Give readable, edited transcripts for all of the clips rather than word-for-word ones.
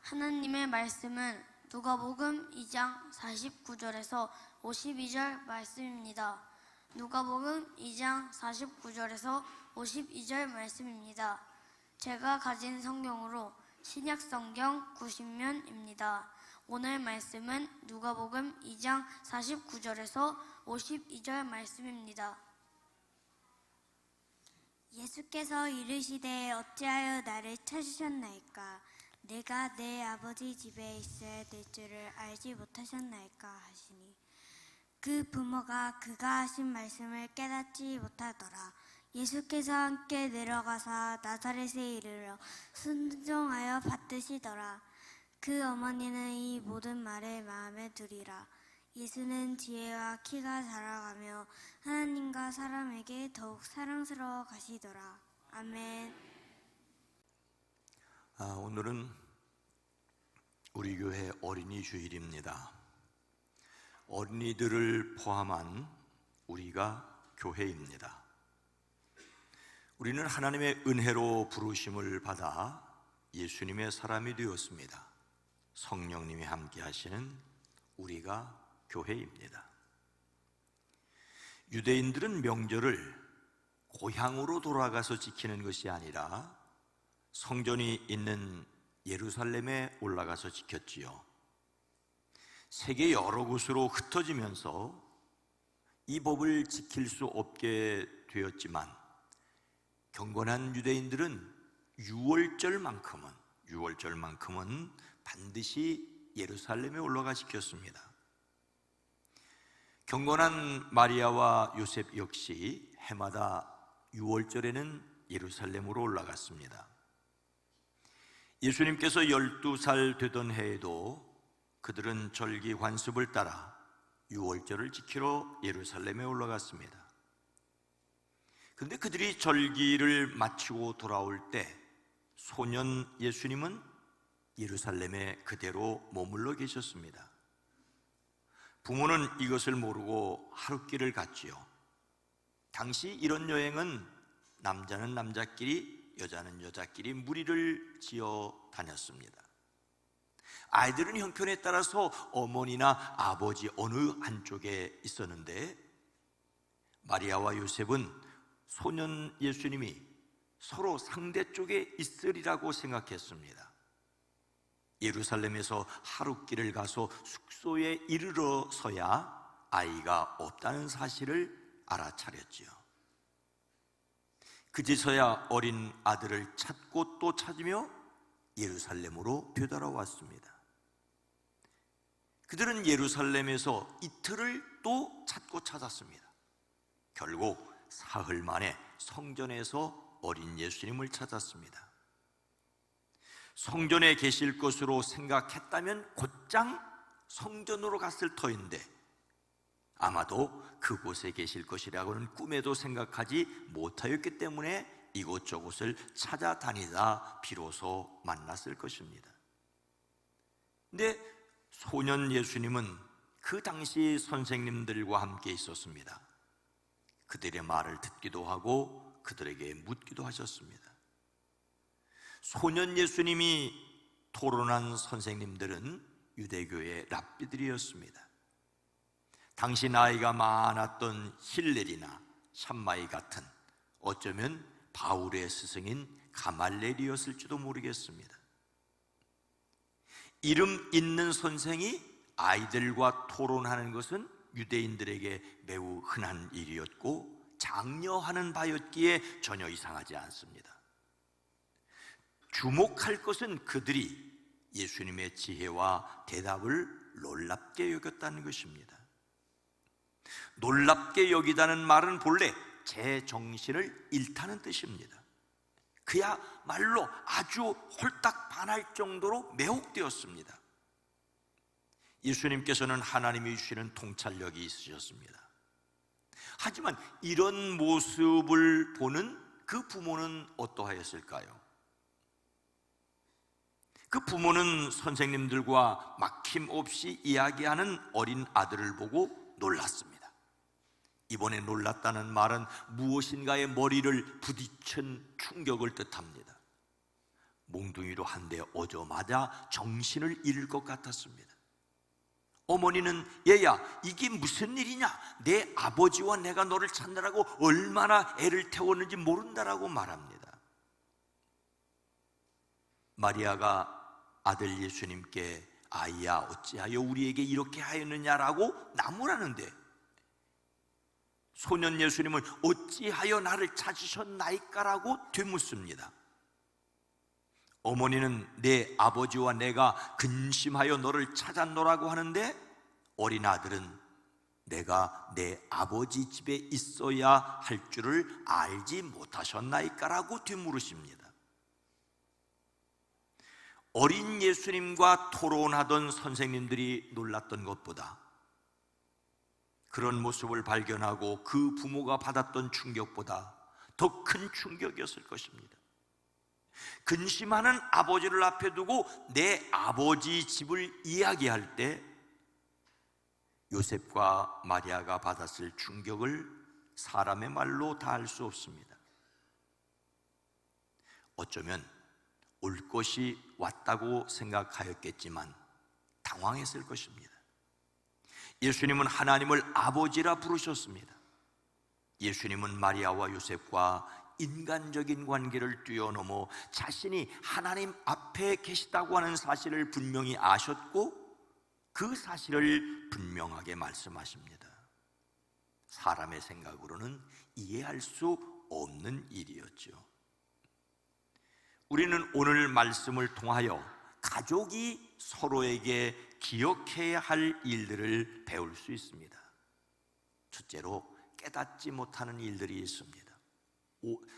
하나님의 말씀은 누가복음 2장 49절에서 52절 말씀입니다. 누가복음 2장 49절에서 52절 말씀입니다. 제가 가진 성경으로 신약성경 90면입니다. 오늘 말씀은 누가복음 2장 49절에서 52절 말씀입니다. 예수께서 이르시되 어찌하여 나를 찾으셨나이까? 내가 내 아버지 집에 있어야 될 줄을 알지 못하셨나이까 하시니, 그 부모가 그가 하신 말씀을 깨닫지 못하더라. 예수께서 함께 내려가사 나사렛에 이르러 순종하여 받드시더라. 그 어머니는 이 모든 말에 마음에 두리라. 예수는 지혜와 키가 자라가며 하나님과 사람에게 더욱 사랑스러워 가시더라. 아멘. 오늘은 우리 교회 어린이 주일입니다. 어린이들을 포함한 우리가 교회입니다. 우리는 하나님의 은혜로 부르심을 받아 예수님의 사람이 되었습니다. 성령님이 함께 하시는 우리가 교회입니다. 유대인들은 명절을 고향으로 돌아가서 지키는 것이 아니라 성전이 있는 예루살렘에 올라가서 지켰지요. 세계 여러 곳으로 흩어지면서 이 법을 지킬 수 없게 되었지만, 경건한 유대인들은 유월절만큼은 반드시 예루살렘에 올라가 지켰습니다. 경건한 마리아와 요셉 역시 해마다 유월절에는 예루살렘으로 올라갔습니다. 예수님께서 12살 되던 해에도 그들은 절기 관습을 따라 유월절을 지키러 예루살렘에 올라갔습니다. 그런데 그들이 절기를 마치고 돌아올 때 소년 예수님은 예루살렘에 그대로 머물러 계셨습니다. 부모는 이것을 모르고 하룻길을 갔지요. 당시 이런 여행은 남자는 남자끼리, 여자는 여자끼리 무리를 지어 다녔습니다. 아이들은 형편에 따라서 어머니나 아버지 어느 한쪽에 있었는데, 마리아와 요셉은 소년 예수님이 서로 상대 쪽에 있으리라고 생각했습니다. 예루살렘에서 하룻길을 가서 숙소에 이르러서야 아이가 없다는 사실을 알아차렸지요. 그제서야 어린 아들을 찾고 또 찾으며 예루살렘으로 되돌아왔습니다. 그들은 예루살렘에서 이틀을 또 찾고 찾았습니다. 결국 사흘 만에 성전에서 어린 예수님을 찾았습니다. 성전에 계실 것으로 생각했다면 곧장 성전으로 갔을 터인데, 아마도 그곳에 계실 것이라고는 꿈에도 생각하지 못하였기 때문에 이곳저곳을 찾아다니다 비로소 만났을 것입니다. 근데 소년 예수님은 그 당시 선생님들과 함께 있었습니다. 그들의 말을 듣기도 하고 그들에게 묻기도 하셨습니다. 소년 예수님이 토론한 선생님들은 유대교의 랍비들이었습니다. 당시 나이가 많았던 힐렐이나 샴마이 같은, 어쩌면 바울의 스승인 가말렐이었을지도 모르겠습니다. 이름 있는 선생이 아이들과 토론하는 것은 유대인들에게 매우 흔한 일이었고 장려하는 바였기에 전혀 이상하지 않습니다. 주목할 것은 그들이 예수님의 지혜와 대답을 놀랍게 여겼다는 것입니다. 놀랍게 여기다는 말은 본래 제 정신을 잃다는 뜻입니다. 그야말로 아주 홀딱 반할 정도로 매혹되었습니다. 예수님께서는 하나님이 주시는 통찰력이 있으셨습니다. 하지만 이런 모습을 보는 그 부모는 어떠하였을까요? 그 부모는 선생님들과 막힘없이 이야기하는 어린 아들을 보고 놀랐습니다. 이번에 놀랐다는 말은 무엇인가의 머리를 부딪힌 충격을 뜻합니다. 몽둥이로 한 대 오자마자 정신을 잃을 것 같았습니다. 어머니는 얘야, 이게 무슨 일이냐? 내 아버지와 내가 너를 찾느라고 얼마나 애를 태웠는지 모른다라고 말합니다. 마리아가 아들 예수님께 아이야 어찌하여 우리에게 이렇게 하였느냐라고 나무라는데, 소년 예수님은 어찌하여 나를 찾으셨나이까라고 되묻습니다. 어머니는 내 아버지와 내가 근심하여 너를 찾았노라고 하는데, 어린 아들은 내가 내 아버지 집에 있어야 할 줄을 알지 못하셨나이까라고 되물으십니다. 어린 예수님과 토론하던 선생님들이 놀랐던 것보다, 그런 모습을 발견하고 그 부모가 받았던 충격보다 더 큰 충격이었을 것입니다. 근심하는 아버지를 앞에 두고 내 아버지 집을 이야기할 때 요셉과 마리아가 받았을 충격을 사람의 말로 다 할 수 없습니다. 어쩌면 올 것이 왔다고 생각하였겠지만 당황했을 것입니다. 예수님은 하나님을 아버지라 부르셨습니다. 예수님은 마리아와 요셉과 인간적인 관계를 뛰어넘어 자신이 하나님 앞에 계시다고 하는 사실을 분명히 아셨고, 그 사실을 분명하게 말씀하십니다. 사람의 생각으로는 이해할 수 없는 일이었죠. 우리는 오늘 말씀을 통하여 가족이 서로에게 기억해야 할 일들을 배울 수 있습니다. 첫째로, 깨닫지 못하는 일들이 있습니다.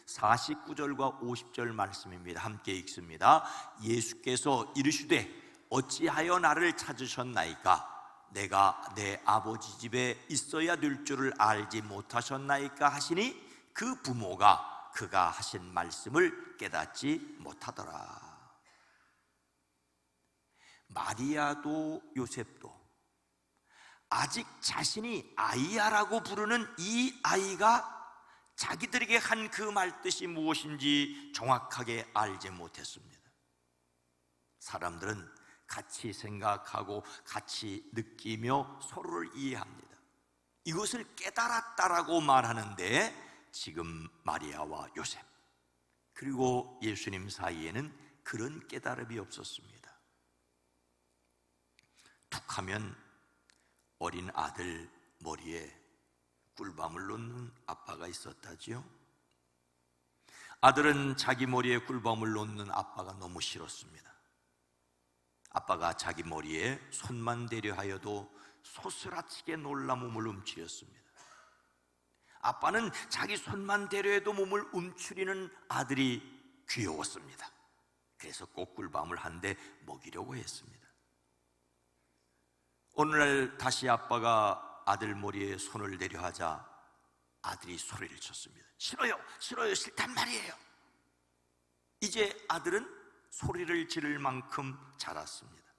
49절과 50절 말씀입니다. 함께 읽습니다. 예수께서 이르시되 어찌하여 나를 찾으셨나이까? 내가 내 아버지 집에 있어야 될 줄을 알지 못하셨나이까 하시니, 그 부모가 그가 하신 말씀을 깨닫지 못하더라. 마리아도 요셉도 아직 자신이 아이야라고 부르는 이 아이가 자기들에게 한 그 말뜻이 무엇인지 정확하게 알지 못했습니다. 사람들은 같이 생각하고 같이 느끼며 서로를 이해합니다. 이것을 깨달았다라고 말하는데, 지금 마리아와 요셉 그리고 예수님 사이에는 그런 깨달음이 없었습니다. 툭하면 어린 아들 머리에 꿀밤을 놓는 아빠가 있었다지요. 아들은 자기 머리에 꿀밤을 놓는 아빠가 너무 싫었습니다. 아빠가 자기 머리에 손만 대려 하여도 소스라치게 놀라 몸을 움츠렸습니다. 아빠는 자기 손만 대려 해도 몸을 움츠리는 아들이 귀여웠습니다. 그래서 꼭 꿀밤을 한 대 먹이려고 했습니다. 어느 날 다시 아빠가 아들 머리에 손을 대려 하자 아들이 소리를 쳤습니다. 싫어요, 싫어요, 싫단 말이에요. 이제 아들은 소리를 지를 만큼 자랐습니다.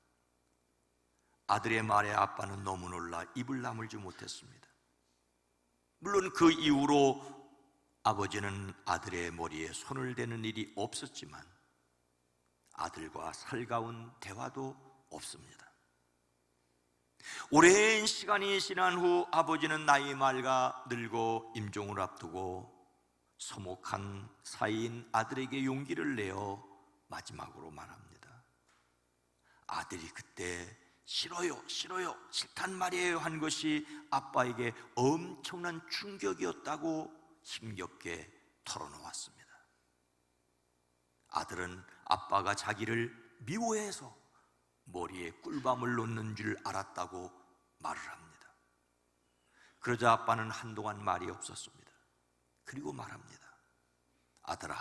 아들의 말에 아빠는 너무 놀라 입을 다물지 못했습니다. 물론 그 이후로 아버지는 아들의 머리에 손을 대는 일이 없었지만 아들과 살가운 대화도 없습니다. 오랜 시간이 지난 후 아버지는 나이 맑아 늙고 임종을 앞두고 서먹한 사이인 아들에게 용기를 내어 마지막으로 말합니다. 아들이 그때 싫어요, 싫어요, 싫단 말이에요 한 것이 아빠에게 엄청난 충격이었다고 힘겹게 털어놓았습니다. 아들은 아빠가 자기를 미워해서 머리에 꿀밤을 놓는 줄 알았다고 말을 합니다. 그러자 아빠는 한동안 말이 없었습니다. 그리고 말합니다. 아들아,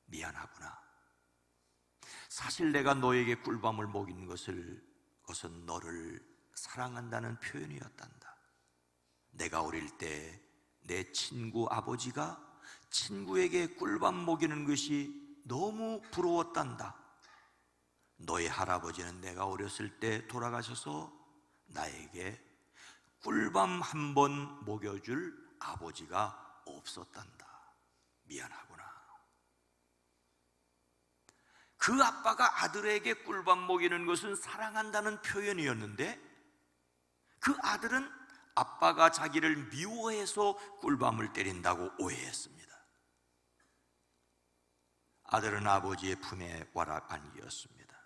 미안하구나. 사실 내가 너에게 꿀밤을 먹인 그것은 너를 사랑한다는 표현이었단다. 내가 어릴 때 내 친구 아버지가 친구에게 꿀밤 먹이는 것이 너무 부러웠단다. 너의 할아버지는 내가 어렸을 때 돌아가셔서 나에게 꿀밤 한 번 먹여줄 아버지가 없었단다. 미안하구나. 그 아빠가 아들에게 꿀밥 먹이는 것은 사랑한다는 표현이었는데 그 아들은 아빠가 자기를 미워해서 꿀밤을 때린다고 오해했습니다. 아들은 아버지의 품에 와락 안기었습니다.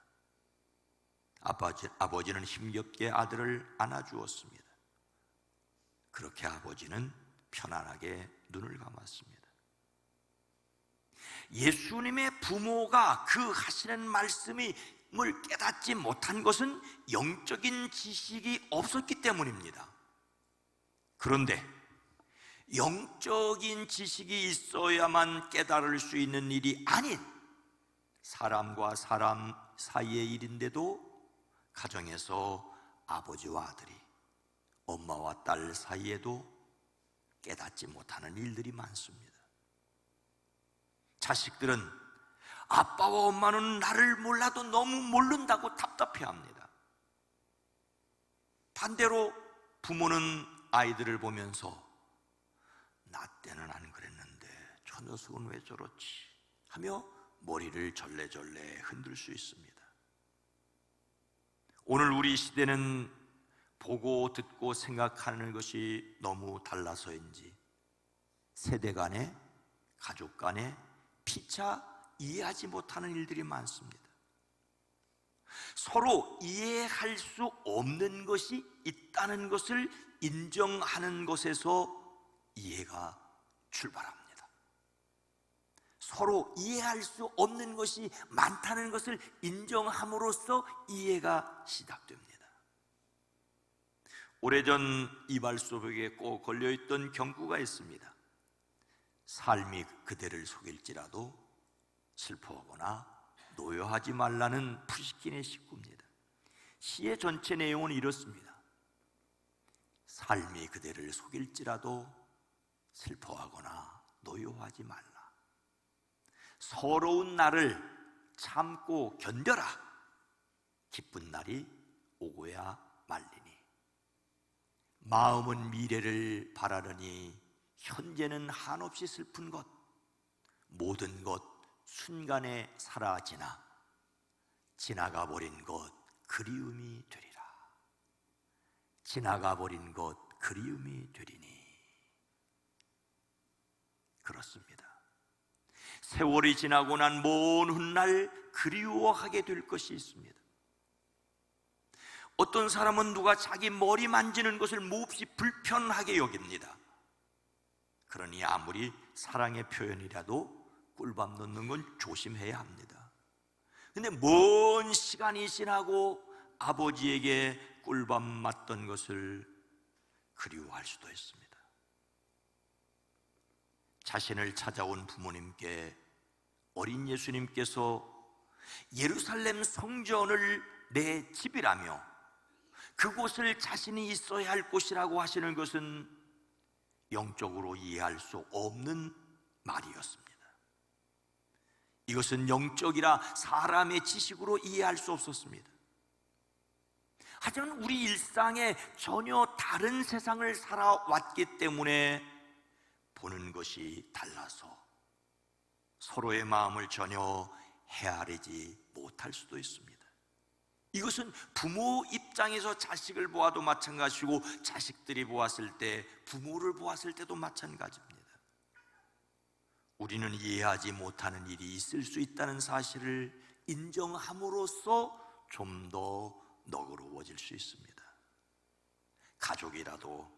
아버지는 힘겹게 아들을 안아주었습니다. 그렇게 아버지는 편안하게 눈을 감았습니다. 예수님의 부모가 그 하시는 말씀을 깨닫지 못한 것은 영적인 지식이 없었기 때문입니다. 그런데 영적인 지식이 있어야만 깨달을 수 있는 일이 아닌 사람과 사람 사이의 일인데도 가정에서 아버지와 아들이, 엄마와 딸 사이에도 깨닫지 못하는 일들이 많습니다. 자식들은 아빠와 엄마는 나를 몰라도 너무 모른다고 답답해합니다. 반대로 부모는 아이들을 보면서 나 때는 안 그랬는데 저 녀석은 왜 저렇지 하며 머리를 절레절레 흔들 수 있습니다. 오늘 우리 시대는 보고 듣고 생각하는 것이 너무 달라서인지 세대 간에, 가족 간에 피차 이해하지 못하는 일들이 많습니다. 서로 이해할 수 없는 것이 있다는 것을 인정하는 것에서 이해가 출발합니다. 서로 이해할 수 없는 것이 많다는 것을 인정함으로써 이해가 시작됩니다. 오래전 이발소벽에 꼭 걸려있던 경구가 있습니다. 삶이 그대를 속일지라도 슬퍼하거나 노여하지 말라는 푸시킨의 식구입니다. 시의 전체 내용은 이렇습니다. 삶이 그대를 속일지라도 슬퍼하거나 노여하지 말라. 서러운 날을 참고 견뎌라. 기쁜 날이 오고야 말리니. 마음은 미래를 바라느니 현재는 한없이 슬픈 것. 모든 것 순간에 사라지나 지나가 버린 것 그리움이 되리라. 지나가 버린 것 그리움이 되리니. 그렇습니다. 세월이 지나고 난 먼 훗날 그리워하게 될 것이 있습니다. 어떤 사람은 누가 자기 머리 만지는 것을 몹시 불편하게 여깁니다. 그러니 아무리 사랑의 표현이라도 꿀밤 넣는 건 조심해야 합니다. 근데 먼 시간이 지나고 아버지에게 꿀밤 맞던 것을 그리워할 수도 있습니다. 자신을 찾아온 부모님께 어린 예수님께서 예루살렘 성전을 내 집이라며 그곳을 자신이 있어야 할 곳이라고 하시는 것은 영적으로 이해할 수 없는 말이었습니다. 이것은 영적이라 사람의 지식으로 이해할 수 없었습니다. 하지만 우리 일상에 전혀 다른 세상을 살아왔기 때문에 보는 것이 달라서 서로의 마음을 전혀 헤아리지 못할 수도 있습니다. 이것은 부모 입장에서 자식을 보아도 마찬가지고 자식들이 보았을 때, 부모를 보았을 때도 마찬가지입니다. 우리는 이해하지 못하는 일이 있을 수 있다는 사실을 인정함으로써 좀 더 너그러워질 수 있습니다. 가족이라도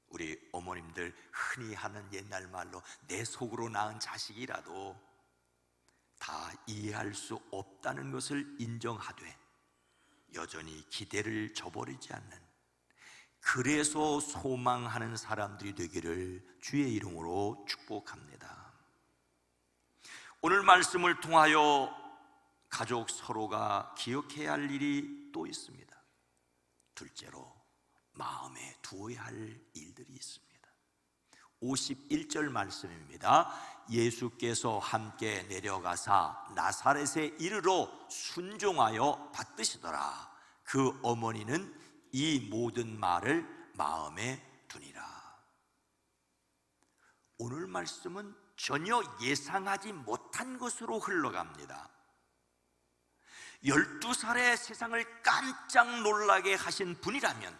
우리 어머님들 흔히 하는 옛날 말로 내 속으로 낳은 자식이라도 다 이해할 수 없다는 것을 인정하되 여전히 기대를 저버리지 않는, 그래서 소망하는 사람들이 되기를 주의 이름으로 축복합니다. 오늘 말씀을 통하여 가족 서로가 기억해야 할 일이 또 있습니다. 둘째로 마음에 두어야 할 일들이 있습니다. 51절 말씀입니다. 예수께서 함께 내려가사 나사렛에 이르러 순종하여 받드시더라. 그 어머니는 이 모든 말을 마음에 두니라. 오늘 말씀은 전혀 예상하지 못한 것으로 흘러갑니다. 12살에 세상을 깜짝 놀라게 하신 분이라면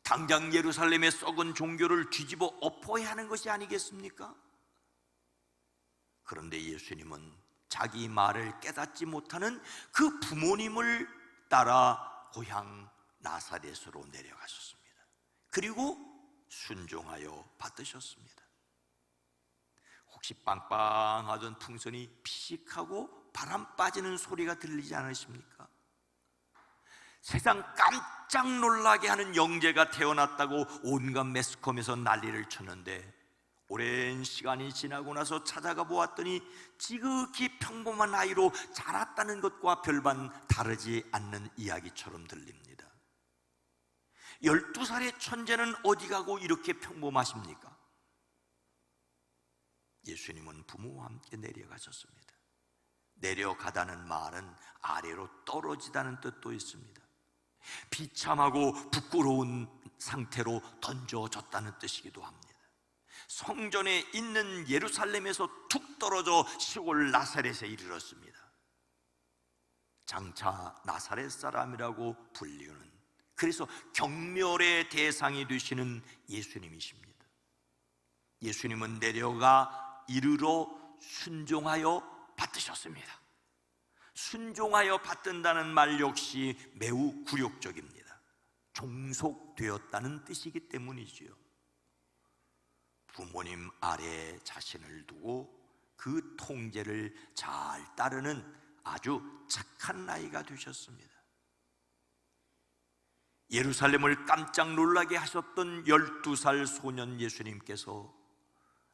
당장 예루살렘의 썩은 종교를 뒤집어 엎어야 하는 것이 아니겠습니까? 그런데 예수님은 자기 말을 깨닫지 못하는 그 부모님을 따라 고향 나사렛으로 내려가셨습니다. 그리고 순종하여 받으셨습니다. 혹시 빵빵하던 풍선이 피식하고 바람 빠지는 소리가 들리지 않으십니까? 세상 깜짝 놀라게 하는 영재가 태어났다고 온갖 매스컴에서 난리를 쳤는데 오랜 시간이 지나고 나서 찾아가 보았더니 지극히 평범한 아이로 자랐다는 것과 별반 다르지 않는 이야기처럼 들립니다. 12살의 천재는 어디 가고 이렇게 평범하십니까? 예수님은 부모와 함께 내려가셨습니다. 내려가다는 말은 아래로 떨어지다는 뜻도 있습니다. 비참하고 부끄러운 상태로 던져졌다는 뜻이기도 합니다. 성전에 있는 예루살렘에서 툭 떨어져 시골 나사렛에 이르렀습니다. 장차 나사렛 사람이라고 불리우는, 그래서 경멸의 대상이 되시는 예수님이십니다. 예수님은 내려가 이르러 순종하여 받으셨습니다. 순종하여 받든다는 말 역시 매우 굴욕적입니다. 종속되었다는 뜻이기 때문이지요. 부모님 아래에 자신을 두고 그 통제를 잘 따르는 아주 착한 나이가 되셨습니다. 예루살렘을 깜짝 놀라게 하셨던 12살 소년 예수님께서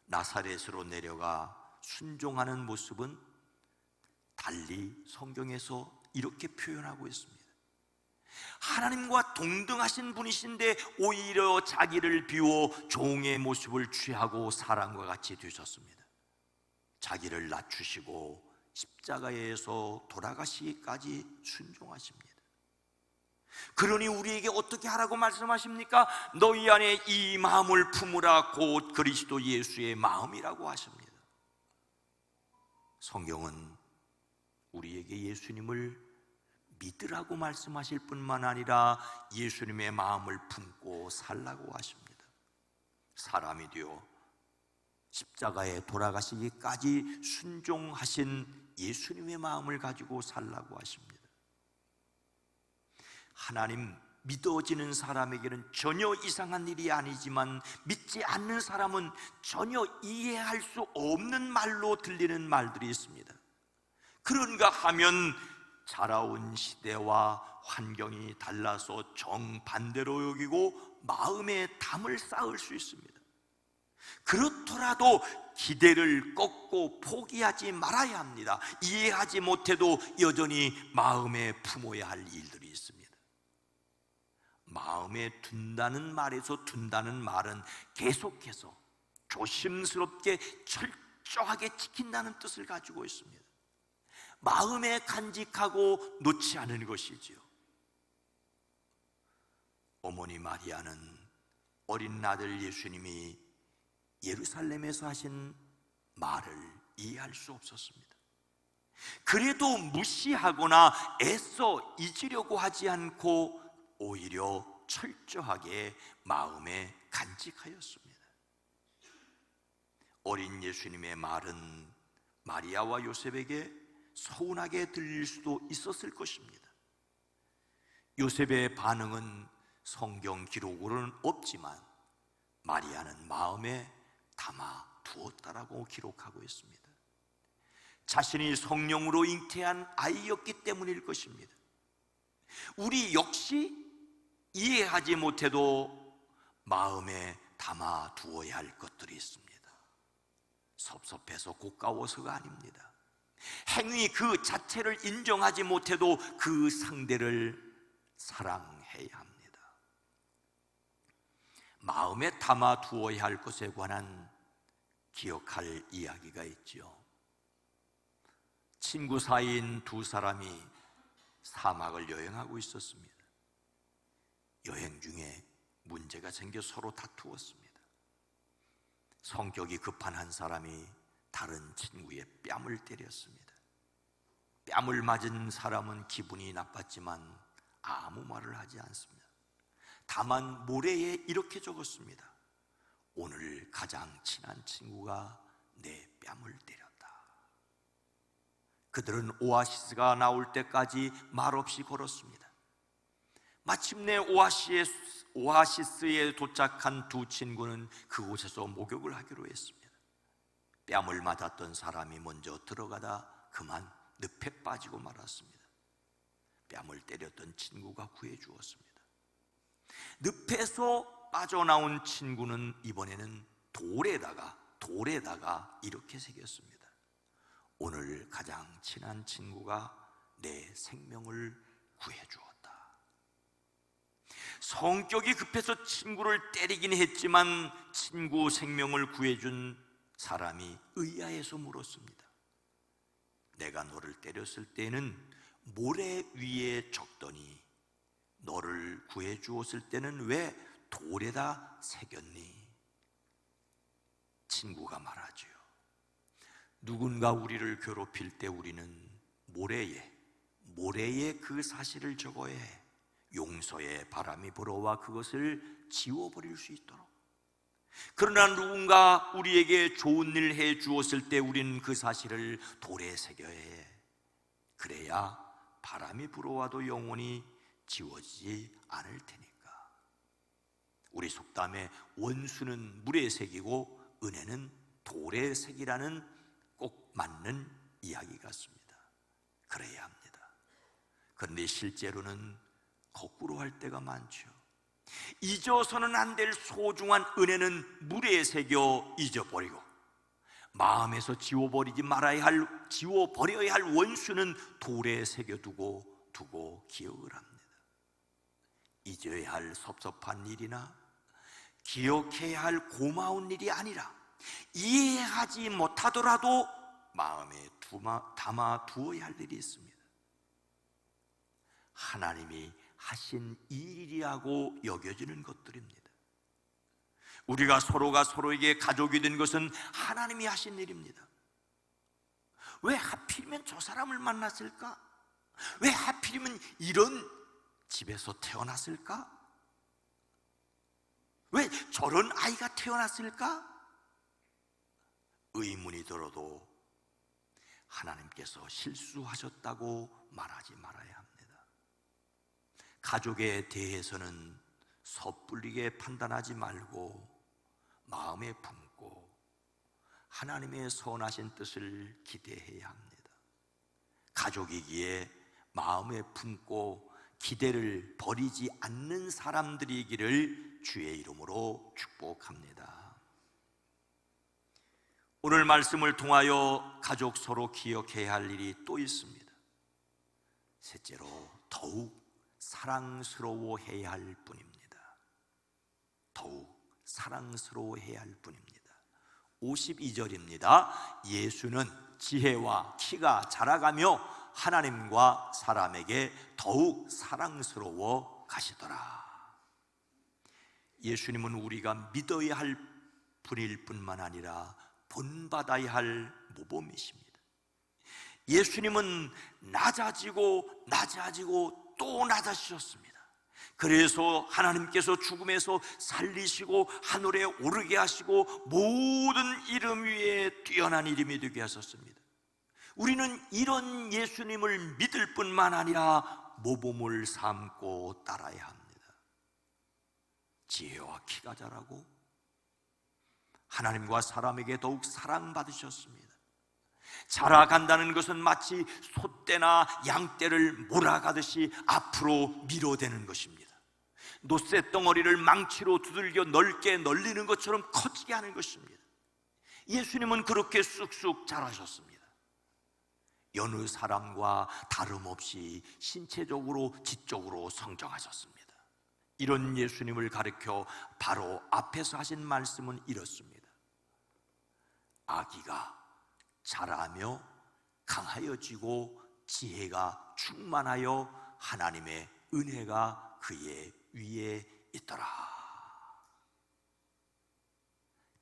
나사렛으로 내려가 순종하는 모습은 달리 성경에서 이렇게 표현하고 있습니다. 하나님과 동등하신 분이신데 오히려 자기를 비워 종의 모습을 취하고 사람과 같이 되셨습니다. 자기를 낮추시고 십자가에서 돌아가시기까지 순종하십니다. 그러니 우리에게 어떻게 하라고 말씀하십니까? 너희 안에 이 마음을 품으라, 곧 그리스도 예수의 마음이라고 하십니다. 성경은 우리에게 예수님을 믿으라고 말씀하실 뿐만 아니라 예수님의 마음을 품고 살라고 하십니다. 사람이 되어 십자가에 돌아가시기까지 순종하신 예수님의 마음을 가지고 살라고 하십니다. 하나님 믿어지는 사람에게는 전혀 이상한 일이 아니지만 믿지 않는 사람은 전혀 이해할 수 없는 말로 들리는 말들이 있습니다. 그런가 하면 자라온 시대와 환경이 달라서 정반대로 여기고 마음에 담을 쌓을 수 있습니다. 그렇더라도 기대를 꺾고 포기하지 말아야 합니다. 이해하지 못해도 여전히 마음에 품어야 할 일들이 있습니다. 마음에 둔다는 말에서 둔다는 말은 계속해서 조심스럽게 철저하게 지킨다는 뜻을 가지고 있습니다. 마음에 간직하고 놓지 않은 것이지요. 어머니 마리아는 어린 아들 예수님이 예루살렘에서 하신 말을 이해할 수 없었습니다. 그래도 무시하거나 애써 잊으려고 하지 않고 오히려 철저하게 마음에 간직하였습니다. 어린 예수님의 말은 마리아와 요셉에게 서운하게 들릴 수도 있었을 것입니다. 요셉의 반응은 성경 기록으로는 없지만 마리아는 마음에 담아 두었다라고 기록하고 있습니다. 자신이 성령으로 잉태한 아이였기 때문일 것입니다. 우리 역시 이해하지 못해도 마음에 담아 두어야 할 것들이 있습니다. 섭섭해서 고가워서가 아닙니다. 행위 그 자체를 인정하지 못해도 그 상대를 사랑해야 합니다. 마음에 담아 두어야 할 것에 관한 기억할 이야기가 있죠. 친구 사이인 두 사람이 사막을 여행하고 있었습니다. 여행 중에 문제가 생겨 서로 다투었습니다. 성격이 급한 한 사람이 다른 친구의 뺨을 때렸습니다. 뺨을 맞은 사람은 기분이 나빴지만 아무 말을 하지 않습니다. 다만 모래에 이렇게 적었습니다. 오늘 가장 친한 친구가 내 뺨을 때렸다. 그들은 오아시스가 나올 때까지 말없이 걸었습니다. 마침내 오아시스에 도착한 두 친구는 그곳에서 목욕을 하기로 했습니다. 뺨을 맞았던 사람이 먼저 들어가다 그만 늪에 빠지고 말았습니다. 뺨을 때렸던 친구가 구해주었습니다. 늪에서 빠져나온 친구는 이번에는 돌에다가 이렇게 새겼습니다. 오늘 가장 친한 친구가 내 생명을 구해주었다. 성격이 급해서 친구를 때리긴 했지만 친구 생명을 구해준 사람이 의아해서 물었습니다. 내가 너를 때렸을 때는 모래 위에 적더니 너를 구해주었을 때는 왜 돌에다 새겼니? 친구가 말하지요. 누군가 우리를 괴롭힐 때 우리는 모래에 그 사실을 적어야 해. 용서의 바람이 불어와 그것을 지워버릴 수 있도록. 그러나 누군가 우리에게 좋은 일 해 주었을 때 우리는 그 사실을 돌에 새겨야 해. 그래야 바람이 불어와도 영원히 지워지지 않을 테니까. 우리 속담에 원수는 물에 새기고 은혜는 돌에 새기라는 꼭 맞는 이야기 같습니다. 그래야 합니다. 그런데 실제로는 거꾸로 할 때가 많죠. 잊어서는 안 될 소중한 은혜는 물에 새겨 잊어버리고 마음에서 지워버려야 할 원수는 돌에 새겨두고 기억을 합니다. 잊어야 할 섭섭한 일이나 기억해야 할 고마운 일이 아니라 이해하지 못하더라도 마음에 담아 두어야 할 일이 있습니다. 하나님이 하신 일이라고 여겨지는 것들입니다. 우리가 서로가 서로에게 가족이 된 것은 하나님이 하신 일입니다. 왜 하필이면 저 사람을 만났을까? 왜 하필이면 이런 집에서 태어났을까? 왜 저런 아이가 태어났을까? 의문이 들어도 하나님께서 실수하셨다고 말하지 말아야 합니다. 가족에 대해서는 섣불리게 판단하지 말고 마음에 품고 하나님의 선하신 뜻을 기대해야 합니다. 가족이기에 마음에 품고 기대를 버리지 않는 사람들이기를 주의 이름으로 축복합니다. 오늘 말씀을 통하여 가족 서로 기억해야 할 일이 또 있습니다. 셋째로 더욱 사랑스러워해야 할 뿐입니다. 더욱 사랑스러워해야 할 뿐입니다. 52절입니다. 예수는 지혜와 키가 자라가며 하나님과 사람에게 더욱 사랑스러워 가시더라. 예수님은 우리가 믿어야 할 분일 뿐만 아니라 본받아야 할 모범이십니다. 예수님은 낮아지고 또 낮아지셨습니다. 그래서 하나님께서 죽음에서 살리시고 하늘에 오르게 하시고 모든 이름 위에 뛰어난 이름이 되게 하셨습니다. 우리는 이런 예수님을 믿을 뿐만 아니라 모범을 삼고 따라야 합니다. 지혜와 키가 자라고 하나님과 사람에게 더욱 사랑받으셨습니다. 자라간다는 것은 마치 소떼나 양떼를 몰아가듯이 앞으로 밀어대는 것입니다. 노쇠덩어리를 망치로 두들겨 넓게 널리는 것처럼 커지게 하는 것입니다. 예수님은 그렇게 쑥쑥 자라셨습니다. 여느 사람과 다름없이 신체적으로 지적으로 성장하셨습니다. 이런 예수님을 가리켜 바로 앞에서 하신 말씀은 이렇습니다. 아기가 자라며 강하여지고 지혜가 충만하여 하나님의 은혜가 그의 위에 있더라.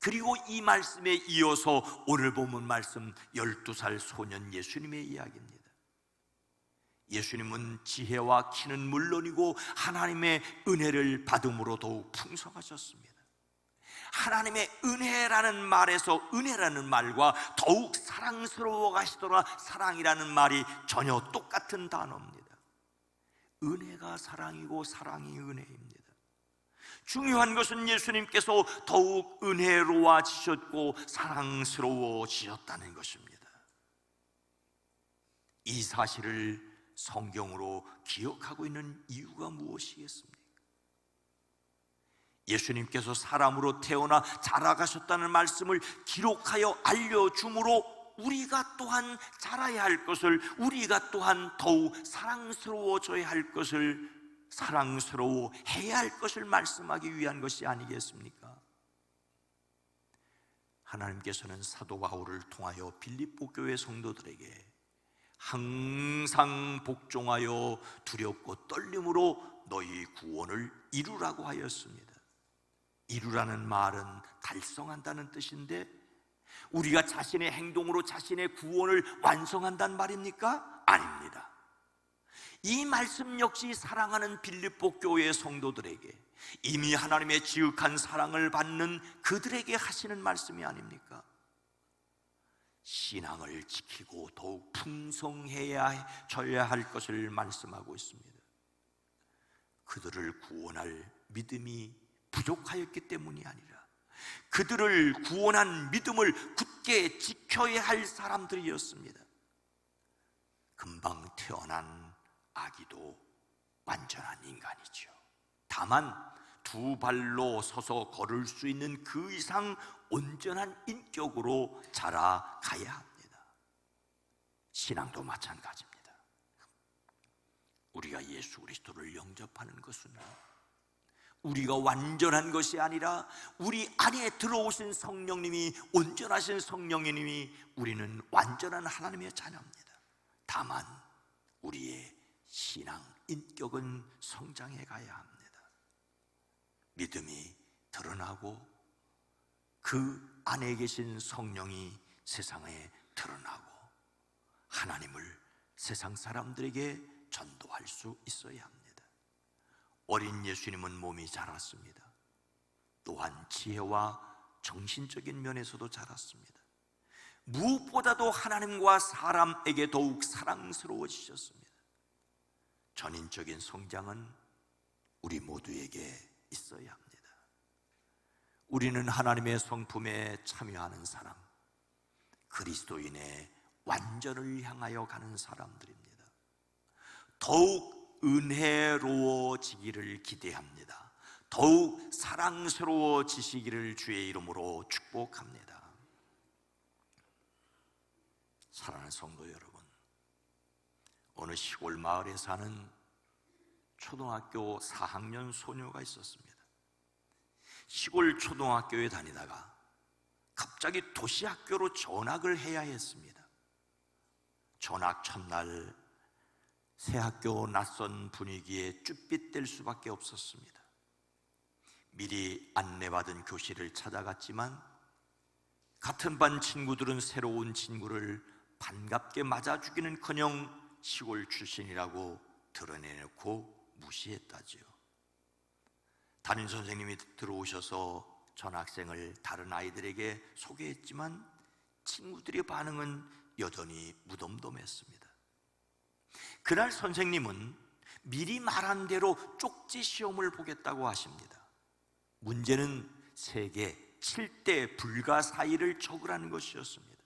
그리고 이 말씀에 이어서 오늘 본문 말씀 12살 소년 예수님의 이야기입니다. 예수님은 지혜와 키는 물론이고 하나님의 은혜를 받음으로 더욱 풍성하셨습니다. 하나님의 은혜라는 말에서 은혜라는 말과 더욱 사랑스러워 가시더라, 사랑이라는 말이 전혀 똑같은 단어입니다. 은혜가 사랑이고 사랑이 은혜입니다. 중요한 것은 예수님께서 더욱 은혜로워지셨고 사랑스러워지셨다는 것입니다. 이 사실을 성경으로 기억하고 있는 이유가 무엇이겠습니까? 예수님께서 사람으로 태어나 자라가셨다는 말씀을 기록하여 알려주므로 우리가 또한 자라야 할 것을, 우리가 또한 더욱 사랑스러워져야 할 것을, 사랑스러워해야 할 것을 말씀하기 위한 것이 아니겠습니까? 하나님께서는 사도 바울을 통하여 빌립보 교회 성도들에게 항상 복종하여 두렵고 떨림으로 너희 구원을 이루라고 하였습니다. 이루라는 말은 달성한다는 뜻인데 우리가 자신의 행동으로 자신의 구원을 완성한다는 말입니까? 아닙니다. 이 말씀 역시 사랑하는 빌립보 교회 성도들에게, 이미 하나님의 지극한 사랑을 받는 그들에게 하시는 말씀이 아닙니까? 신앙을 지키고 더욱 풍성해져야 할 것을 말씀하고 있습니다. 그들을 구원할 믿음이 부족하였기 때문이 아니라 그들을 구원한 믿음을 굳게 지켜야 할 사람들이었습니다. 금방 태어난 아기도 완전한 인간이죠. 다만 두 발로 서서 걸을 수 있는 그 이상 온전한 인격으로 자라가야 합니다. 신앙도 마찬가지입니다. 우리가 예수 그리스도를 영접하는 것은 우리가 완전한 것이 아니라 우리 안에 들어오신 성령님이, 온전하신 성령님이 우리는 완전한 하나님의 자녀입니다. 다만 우리의 신앙, 인격은 성장해 가야 합니다. 믿음이 드러나고 그 안에 계신 성령이 세상에 드러나고 하나님을 세상 사람들에게 전도할 수 있어야 합니다. 어린 예수님은 몸이 자랐습니다. 또한 지혜와 정신적인 면에서도 자랐습니다. 무엇보다도 하나님과 사람에게 더욱 사랑스러워지셨습니다. 전인적인 성장은 우리 모두에게 있어야 합니다. 우리는 하나님의 성품에 참여하는 사람, 그리스도인의 완전을 향하여 가는 사람들입니다. 더욱 은혜로워지기를 기대합니다. 더욱 사랑스러워지시기를 주의 이름으로 축복합니다. 사랑하는 성도 여러분, 어느 시골 마을에 사는 초등학교 4학년 소녀가 있었습니다. 시골 초등학교에 다니다가 갑자기 도시학교로 전학을 해야 했습니다. 전학 첫날 새 학교 낯선 분위기에 쭈삣될 수밖에 없었습니다. 미리 안내받은 교실을 찾아갔지만 같은 반 친구들은 새로운 친구를 반갑게 맞아주기는커녕 시골 출신이라고 드러내놓고 무시했다지요. 담임 선생님이 들어오셔서 전학생을 다른 아이들에게 소개했지만 친구들의 반응은 여전히 무덤덤했습니다. 그날 선생님은 미리 말한 대로 쪽지 시험을 보겠다고 하십니다. 문제는 세개 7대 불가 사이를 적으라는 것이었습니다.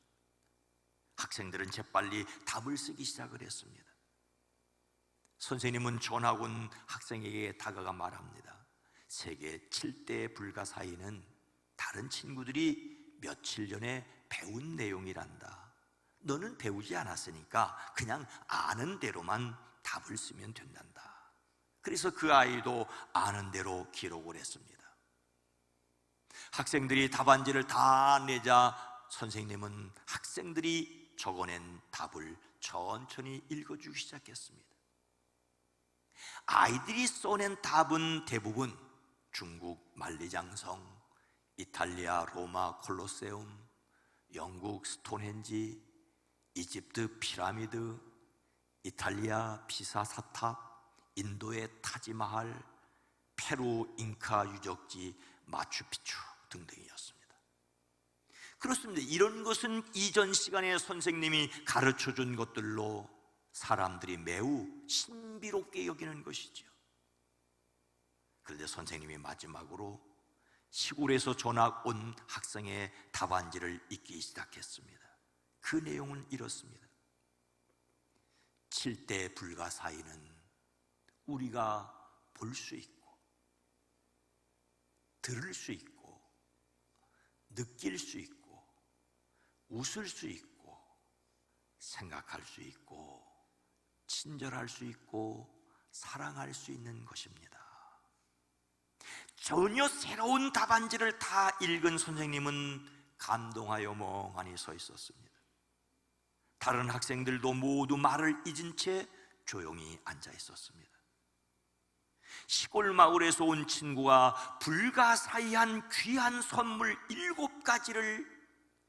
학생들은 재빨리 답을 쓰기 시작을 했습니다. 선생님은 전학 온 학생에게 다가가 말합니다. 세계 7대 불가 사이는 다른 친구들이 며칠 전에 배운 내용이란다. 너는 배우지 않았으니까 그냥 아는 대로만 답을 쓰면 된단다. 그래서 그 아이도 아는 대로 기록을 했습니다. 학생들이 답안지를 다 내자 선생님은 학생들이 적어낸 답을 천천히 읽어주기 시작했습니다. 아이들이 써낸 답은 대부분 중국 만리장성, 이탈리아 로마 콜로세움, 영국 스톤헨지, 이집트 피라미드, 이탈리아 피사 사탑, 인도의 타지마할, 페루 잉카 유적지 마추픽추 등등이었습니다. 그렇습니다. 이런 것은 이전 시간에 선생님이 가르쳐준 것들로 사람들이 매우 신비롭게 여기는 것이죠. 그런데 선생님이 마지막으로 시골에서 전학 온 학생의 답안지를 읽기 시작했습니다. 그 내용은 이렇습니다. 7대 불가사의는 우리가 볼 수 있고 들을 수 있고 느낄 수 있고 웃을 수 있고 생각할 수 있고 친절할 수 있고 사랑할 수 있는 것입니다. 전혀 새로운 답안지를 다 읽은 선생님은 감동하여 멍하니 서 있었습니다. 다른 학생들도 모두 말을 잊은 채 조용히 앉아 있었습니다. 시골 마을에서 온 친구가 불가사의한 귀한 선물 7가지를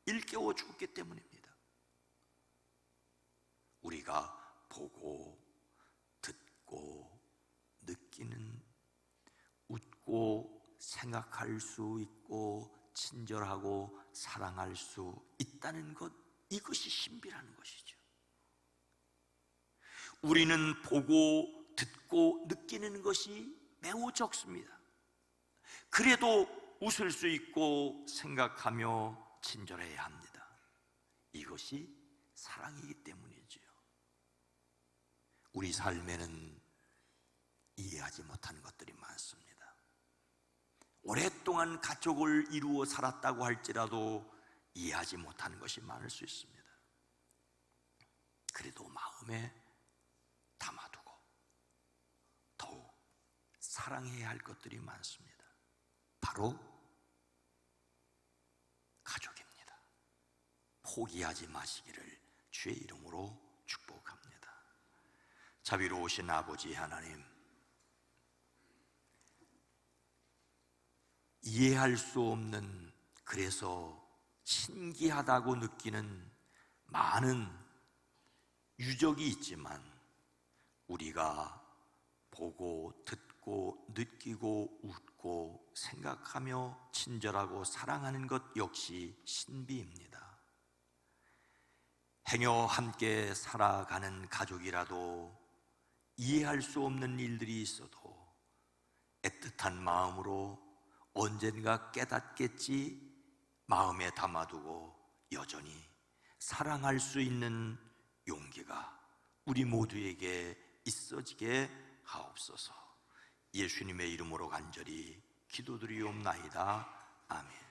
일깨워 주었기 때문입니다. 우리가 보고 듣고 느끼는, 웃고 생각할 수 있고 친절하고 사랑할 수 있다는 것, 이것이 신비라는 것이죠. 우리는 보고 듣고 느끼는 것이 매우 적습니다. 그래도 웃을 수 있고 생각하며 친절해야 합니다. 이것이 사랑이기 때문이지요. 우리 삶에는 이해하지 못한 것들이 많습니다. 오랫동안 가족을 이루어 살았다고 할지라도 이해하지 못하는 것이 많을 수 있습니다. 그래도 마음에 담아두고 더욱 사랑해야 할 것들이 많습니다. 바로 가족입니다. 포기하지 마시기를 주의 이름으로 축복합니다. 자비로우신 아버지 하나님, 이해할 수 없는, 그래서 신기하다고 느끼는 많은 유적이 있지만 우리가 보고 듣고 느끼고 웃고 생각하며 친절하고 사랑하는 것 역시 신비입니다. 행여 함께 살아가는 가족이라도 이해할 수 없는 일들이 있어도 애틋한 마음으로 언젠가 깨닫겠지 마음에 담아두고 여전히 사랑할 수 있는 용기가 우리 모두에게 있어지게 하옵소서. 예수님의 이름으로 간절히 기도드리옵나이다. 아멘.